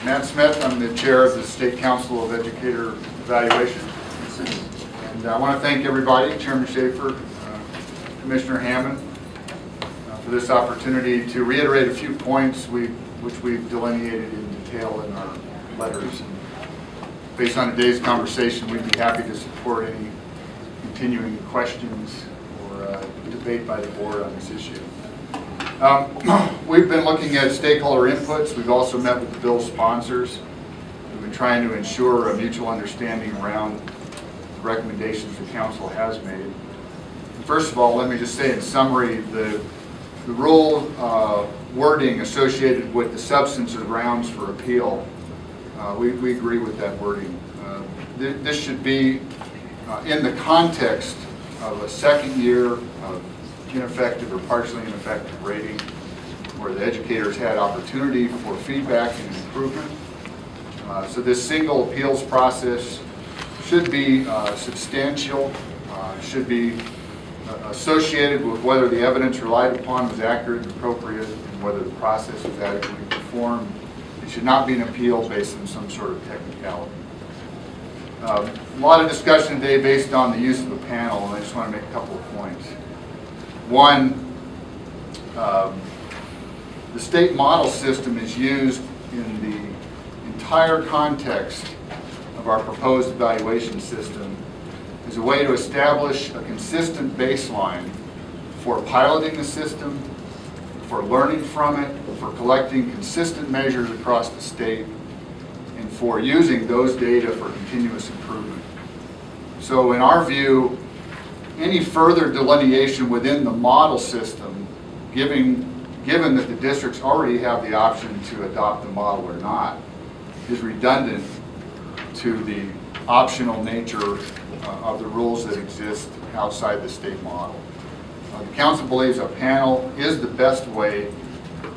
Matt Smith. I'm the chair of the State Council of Educator Evaluation. And I want to thank everybody, Chairman Schaefer, Commissioner Hammond, for this opportunity to reiterate a few points which we've delineated in detail in our letters. And based on today's conversation, we'd be happy to support any continuing questions or debate by the board on this issue. We've been looking at stakeholder inputs. We've also met with the bill sponsors. We've been trying to ensure a mutual understanding around the recommendations the council has made. First of all, let me just say in summary, the rule wording associated with the substance or grounds for appeal, we agree with that wording. This should be in the context of a second year of ineffective or partially ineffective rating, where the educators had opportunity for feedback and improvement. So this single appeals process should be substantial, should be associated with whether the evidence relied upon was accurate and appropriate and whether the process was adequately performed. It should not be an appeal based on some sort of technicality. A lot of discussion today based on the use of a panel, and I just want to make a couple of points. One, the state model system is used in the entire context of our proposed evaluation system as a way to establish a consistent baseline for piloting the system, for learning from it, for collecting consistent measures across the state, and for using those data for continuous improvement. So in our view, any further delineation within the model system, given that the districts already have the option to adopt the model or not, is redundant to the optional nature of the rules that exist outside the state model. The council believes a panel is the best way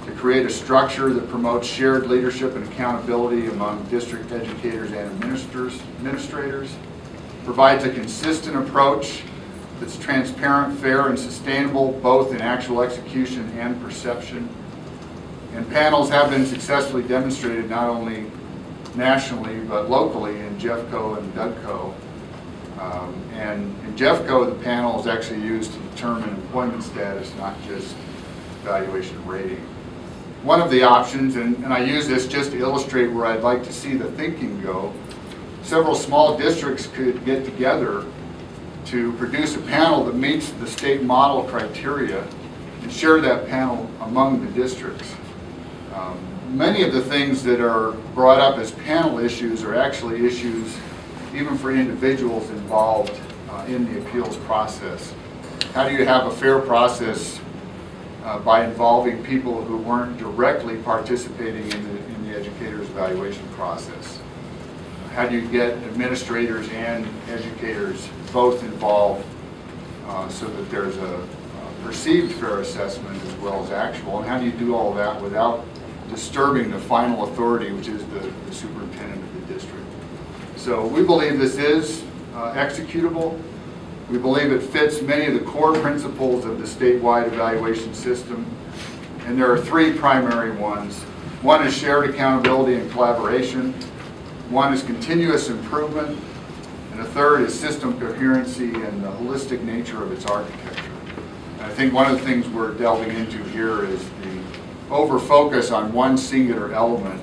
to create a structure that promotes shared leadership and accountability among district educators and administrators, provides a consistent approach that's transparent, fair, and sustainable both in actual execution and perception. And panels have been successfully demonstrated not only nationally but locally in JEFCO and DUDCO. And in JEFCO, the panel is actually used to determine employment status, not just evaluation rating. One of the options, and I use this just to illustrate where I'd like to see the thinking go, several small districts could get together to produce a panel that meets the state model criteria and share that panel among the districts. Many of the things that are brought up as panel issues are actually issues even for individuals involved in the appeals process. How do you have a fair process by involving people who weren't directly participating in the educator's evaluation process? How do you get administrators and educators both involved so that there's a perceived fair assessment as well as actual? And how do you do all of that without disturbing the final authority, which is the superintendent of the district? So we believe this is executable. We believe it fits many of the core principles of the statewide evaluation system. And there are three primary ones. One is shared accountability and collaboration. One is continuous improvement. And the third is system coherency and the holistic nature of its architecture. And I think one of the things we're delving into here is the over-focus on one singular element.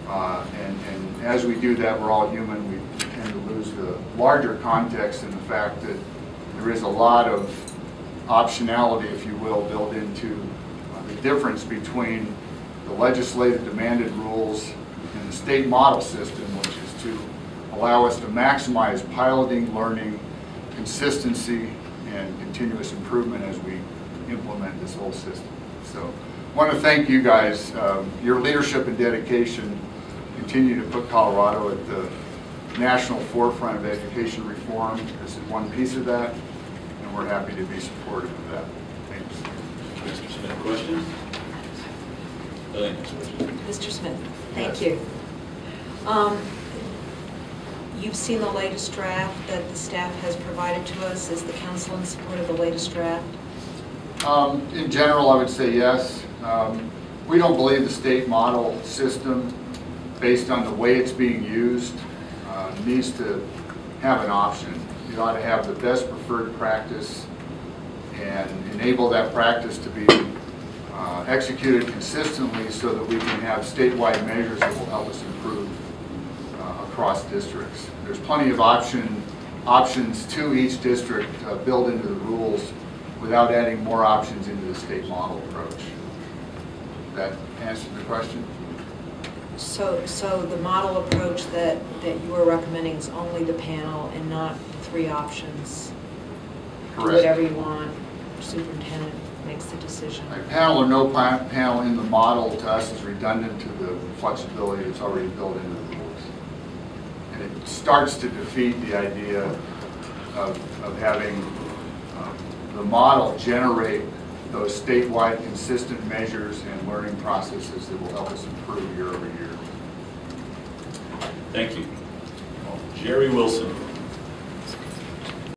And as we do that, we're all human. We tend to lose the larger context and the fact that there is a lot of optionality, if you will, built into the difference between the legislative demanded rules and the state model system, which is to allow us to maximize piloting, learning, consistency, and continuous improvement as we implement this whole system. So I want to thank you guys. Your leadership and dedication continue to put Colorado at the national forefront of education reform. This is one piece of that, and we're happy to be supportive of that. Thanks. Mr. Smith, questions? Mr. Smith, thank you. You've seen the latest draft that the staff has provided to us. Is the council in support of the latest draft? In general, I would say yes. We don't believe the state model system based on the way it's being used, needs to have an option. You ought to have the best preferred practice and enable that practice to be executed consistently so that we can have statewide measures that will help us improve across districts. There's plenty of options to each district built into the rules without adding more options into the state model approach. That answer the question? So the model approach that you are recommending is only the panel and not the 3 options? Correct. Do whatever you want, superintendent makes the decision. A panel or no panel in the model to us is redundant to the flexibility that's already built into the rules. And it starts to defeat the idea of having the model generate those statewide consistent measures and learning processes that will help us improve year over year. Thank you. Jerry Wilson.